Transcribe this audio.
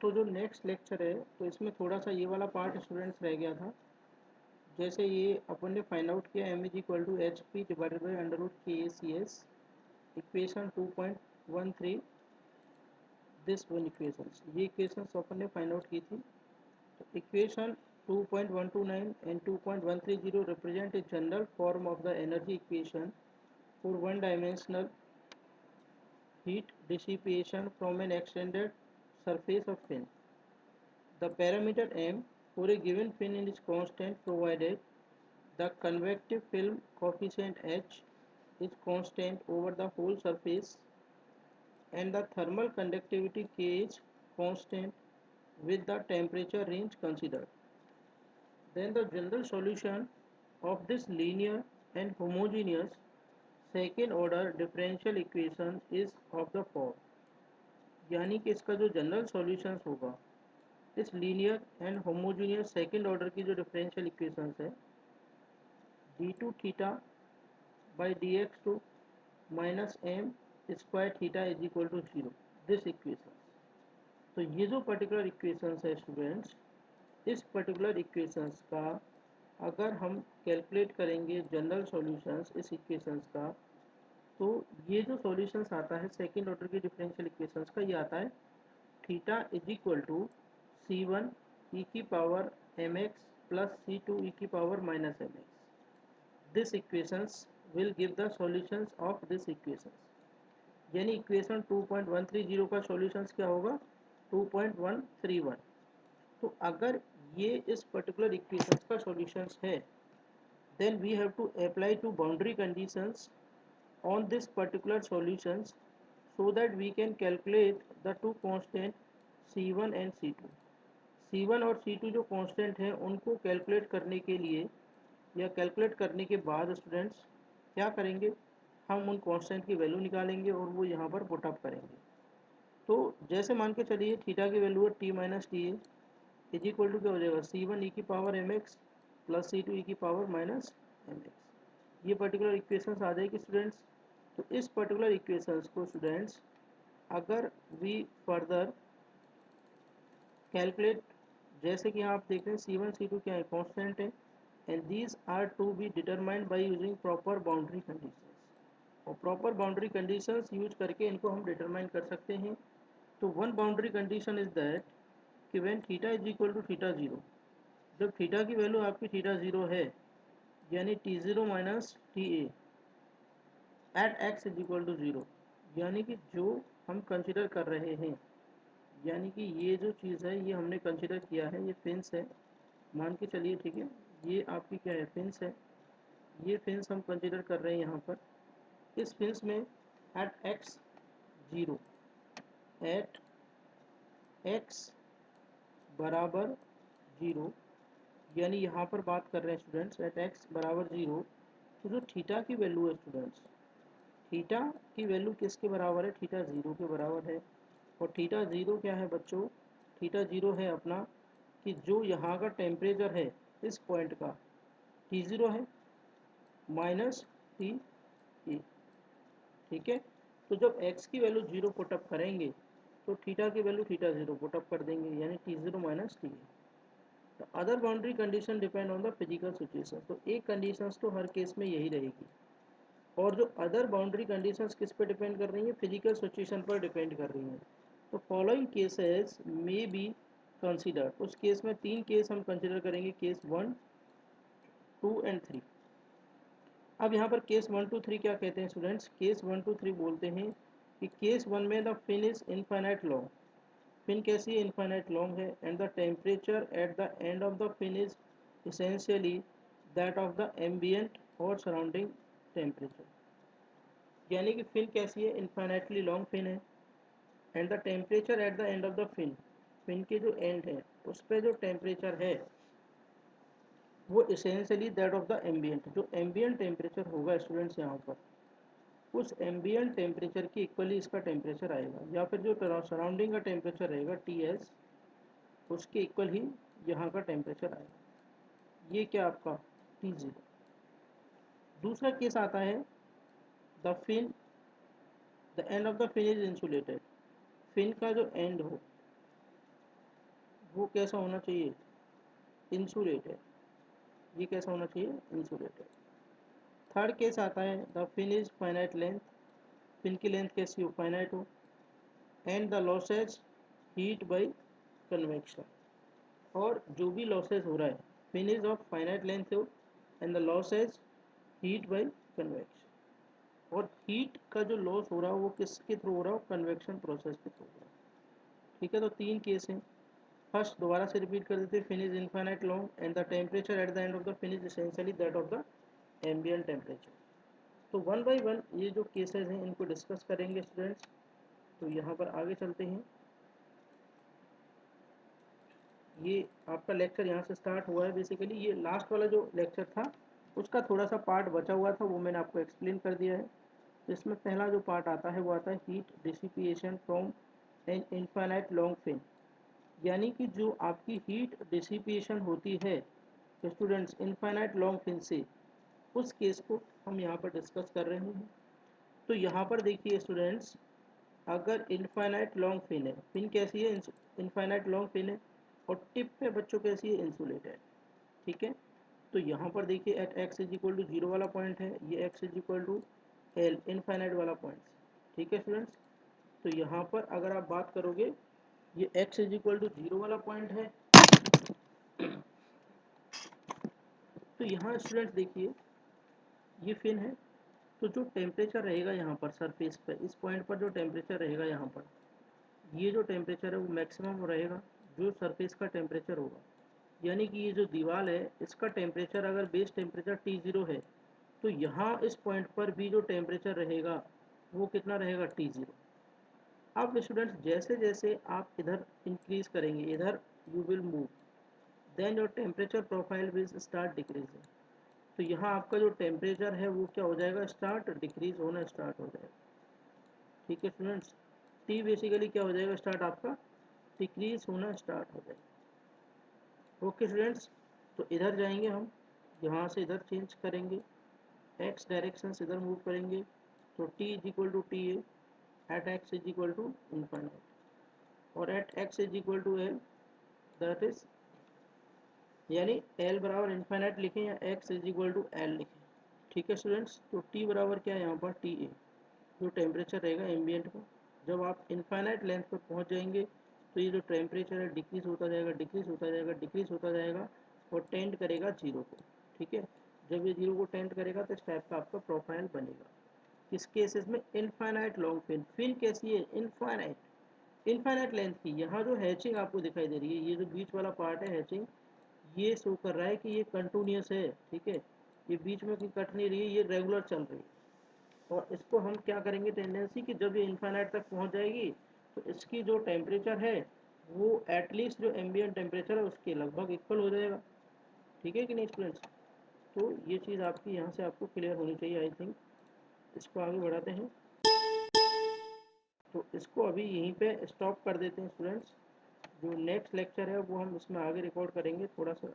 तो जो next lecture है तो इसमें थोड़ा सा ये वाला पार्ट स्टूडेंट्स रह गया था। जैसे ये अपन ने फाइंड आउट किया m is equal to H P divided by under root के A C S equation 2.13 this one equation, ये इक्वेशन अपन ने फाइंड आउट की थी। तो equation 2.129 and 2.130 represent a general form of the energy equation for one dimensional heat dissipation from an extended surface of fin. The parameter m for a given fin is constant provided the convective film coefficient h is constant over the whole surface and the thermal conductivity k is constant with the temperature range considered. Then the general solution of this linear and homogeneous second order differential equation is of the form, यानी कि इसका जो general solutions होगा इस linear and homogeneous second order की जो differential equations है d2 theta by D X two minus M square theta is equal to 0, this equation. तो ये जो पर्टिकुलर इक्वेशंस है स्टूडेंट्स, इस पर्टिकुलर इक्वेशंस का अगर हम कैलकुलेट करेंगे जनरल सॉल्यूशंस इस इक्वेशंस का, तो ये जो सॉल्यूशंस आता है सेकेंड ऑर्डर की डिफरेंशियल इक्वेशंस का, ये आता है theta is equal to C one E की power M X plus C two E की power minus M X. This equations will give the solutions of this equations, यानी equation 2.130 का solutions क्या होगा 2.131। तो अगर ये इस पर्टिकुलर इक्वेशंस का सॉल्यूशंस है, then we have to apply to boundary conditions on this particular solutions so that we can calculate the two constant C1 and C2। C1 और C2 जो कांस्टेंट हैं उनको कैलकुलेट करने के लिए या कैलकुलेट करने के बाद स्टूडेंट्स क्या करेंगे, हम उन कांस्टेंट की वैल्यू निकालेंगे और वो यहाँ पर पुट अप करेंगे। तो जैसे मान के चलिए थीटा की वैल्यू है T minus T A is equal to क्या हो जाएगा सी वन ई की power M X plus C two E की पावर माइनस एम एक्स। ये पर्टिकुलर इक्वेशंस आ जाएगी स्टूडेंट्स। तो इस पर्टिकुलर इक्वेशंस को स्टूडेंट्स अगर वी फर्दर कैलकुलेट, जैसे कि यहाँ आप देख रहे हैं सी वन सी टू क्या है कॉन्स्टेंट है and these are to be determined by using proper boundary conditions, और प्रॉपर बाउंड्री कंडीशंस यूज करके इनको हम डिटरमाइन कर सकते हैं। तो one boundary condition is that कि when theta is equal to theta zero, जब थीटा की वैल्यू आपकी थीटा जीरो है यानी T zero minus T A at X is equal to zero, यानी कि जो हम कंसिडर कर रहे हैं, यानी कि ये जो चीज़ है ये हमने कंसिडर किया है, ये फिंस है मान के चलिए, ठीक है, ये आपकी क्या है फिंस है, ये फिंस हम कंसिडर कर रहे हैं यहाँ पर। इस फिंस में at X zero, at X बराबर जीरो, यानी यहाँ पर बात कर रहे हैं स्टूडेंट्स एट एक्स बराबर जीरो। तो जो थीटा की वैल्यू है स्टूडेंट्स, थीटा की वैल्यू किसके बराबर है, थीटा जीरो के बराबर है। और थीटा जीरो क्या है बच्चों, थीटा जीरो है अपना कि जो यहाँ का टेम्परेचर है इस पॉइंट का टी जीरो है माइनस टी ए, ठीक है। तो जब x की वैल्यू जीरो पुटअप करेंगे तो थीटा की वैल्यू थीटा जीरो पुटअप कर देंगे, यानी T zero minus T A. Other boundary condition depend on the physical situation, तो एक कंडीशंस तो हर केस में यही रहेगी, और जो अदर बाउंड्री कंडीशंस किस पे डिपेंड कर रही हैं, फिजिकल सिचुएशन पर डिपेंड कर रही हैं। तो following cases may be consider, उस केस में तीन केस हम कंसिडर करेंगे, केस 1 2 एंड 3। अब यहाँ पर केस 1 2 3 क्या कहते हैं स्टूडेंट्स, केस 1 2 3 बोलते हैं कि केस 1 में the fin is infinite long, fin कैसी है इनफाइनाइट लॉन्ग है, and the temperature at the end of the fin is essentially that of the ambient और सराउंडिंग टेम्परेचर, यानी कि फिन कैसी है इनफाइनाइटली लॉन्ग फिन है, and the temperature at the end of the fin, fin के जो and है उस पर जो टेम्परेचर है वो essentially that of the ambient, जो एम्बियंट टेम्परेचर होगा स्टूडेंट्स यहाँ पर उस एम्बियंट टेम्परेचर की इक्वली इसका टेम्परेचर आएगा, या फिर जो सराउंडिंग का टेम्परेचर रहेगा टी एस उसके इक्वल ही यहाँ का टेम्परेचर आएगा। ये क्या आपका टी जीरो। दूसरा केस आता है the fin, the end of the fin is insulated, fin का जो एंड हो वो कैसा होना चाहिए, इंसुलेटेड। ये कैसा होना चाहिए, इंसुलेटेड। थर्ड केस आता है the fin is finite length, fin की लेंथ कैसी हो, फाइनाइट हो, and the losses heat by convection, और जो भी लॉसेज हो रहा है fin is of finite length हो and the losses heat by convection, और हीट का जो लॉस हो रहा है वो किसके थ्रू हो रहा है, कन्वेक्शन प्रोसेस के थ्रू हो रहा है। ठीक है, तो तीन केस हैं। फर्स्ट दोबारा से रिपीट कर देते हैं, fin is infinite long and the temperature at the end of the fin is essentially that of the ambient temperature. तो वन बाय वन ये जो केसेस हैं इनको डिस्कस करेंगे स्टूडेंट्स। तो यहाँ पर आगे चलते हैं। ये आपका लेक्चर यहाँ से स्टार्ट हुआ है। बेसिकली ये लास्ट वाला जो लेक्चर था उसका थोड़ा सा पार्ट बचा हुआ था, वो मैंने आपको एक्सप्लेन कर दिया है। तो इसमें पहला जो पार्ट आता है वो आता है heat dissipation from an infinite long fin, यानी कि जो आपकी हीट डिसिपिएशन होती है स्टूडेंट्स इनफाइनाइट लॉन्ग फिन से, उस केस को हम यहाँ पर डिस्कस कर रहे हैं। तो यहाँ पर देखिए स्टूडेंट्स, अगर इनफाइनाइट लॉन्ग फिन है, फिन कैसी है, इनफाइनाइट लॉन्ग फिन है, और टिप पे बच्चों कैसी है, इंसुलेटेड। ठीक है, तो यहाँ पर देखिए at X is equal to zero वाला पॉइंट है, ये X is equal to L infinite वाला पॉइंट। ठीक है स्टूडेंट्स, तो यहाँ पर अगर आप बात करोगे, ये X is equal to zero वाला पॉइंट है। तो यहाँ स्टूडेंट्स देखिए ये फिन है, तो जो टेम्परेचर रहेगा यहाँ पर सरफेस पर, इस पॉइंट पर जो टेम्परेचर रहेगा यहाँ पर, ये जो टेम्परेचर है वो मैक्सिमम रहेगा जो सरफेस का टेम्परेचर होगा। यानी कि ये जो दीवार है इसका टेम्परेचर अगर बेस टेम्परेचर T0 है, तो यहाँ इस पॉइंट पर भी जो टेम्परेचर रहेगा वो कितना रहेगा, T0। अब स्टूडेंट्स जैसे जैसे आप इधर इंक्रीज करेंगे, इधर you will move, then your temperature profile will start decreasing. तो यहाँ आपका जो टेम्परेचर है वो क्या हो जाएगा, स्टार्ट डिक्रीज होना स्टार्ट हो जाएगा। ठीक है स्टूडेंट्स, टी बेसिकली क्या हो जाएगा, स्टार्ट आपका डिक्रीज होना स्टार्ट हो जाएगा। ओके स्टूडेंट्स, तो इधर जाएंगे हम, यहाँ से इधर चेंज करेंगे, एक्स डायरेक्शन से इधर मूव करेंगे, तो T is equal to T A at X is equal to infinite, और at X is equal to L, that is यानी एल बराबर इनफाइनाइट लिखें या X is equal to L लिखें। ठीक है स्टूडेंट्स, तो टी बराबर क्या है यहाँ पर, टी ए, जो टेम्परेचर रहेगा एम्बियंट का। जब आप इनफाइनाइट लेंथ पर पहुँच जाएंगे तो ये जो टेम्परेचर है डिक्रीज होता जाएगा, डिक्रीज होता जाएगा, डिक्रीज होता जाएगा, और टेंड करेगा जीरो को। ठीक है, जब ये जीरो को टेंड करेगा तो इस टाइप का आपका प्रोफाइल बनेगा। किस केसेस में, इनफाइनाइट लॉन्ग फिन। फिन कैसी है, इनफाइनाइट, इनफाइनाइट लेंथ की। यहाँ जो हैचिंग आपको दिखाई दे रही है, ये जो बीच वाला पार्ट है हैचिंग, ये शो कर रहा है कि ये कंटिन्यूस है। ठीक है, ये बीच में कोई कट नहीं रही है, ये रेगुलर चल रही है। और इसको हम क्या करेंगे, टेंडेंसी कि जब ये इनफाइनाइट तक पहुंच जाएगी तो इसकी जो टेम्परेचर है वो एटलीस्ट जो एम्बिएंट टेम्परेचर है उसके लगभग इक्वल हो जाएगा। ठीक है कि नहीं स्टूडेंट्स, तो ये चीज़ आपकी यहाँ से आपको क्लियर होनी चाहिए आई थिंक। इसको आगे बढ़ाते हैं, तो इसको अभी यहीं पे स्टॉप कर देते हैं स्टूडेंट्स। जो नेक्स्ट लेक्चर है वो हम इसमें आगे रिकॉर्ड करेंगे, थोड़ा सा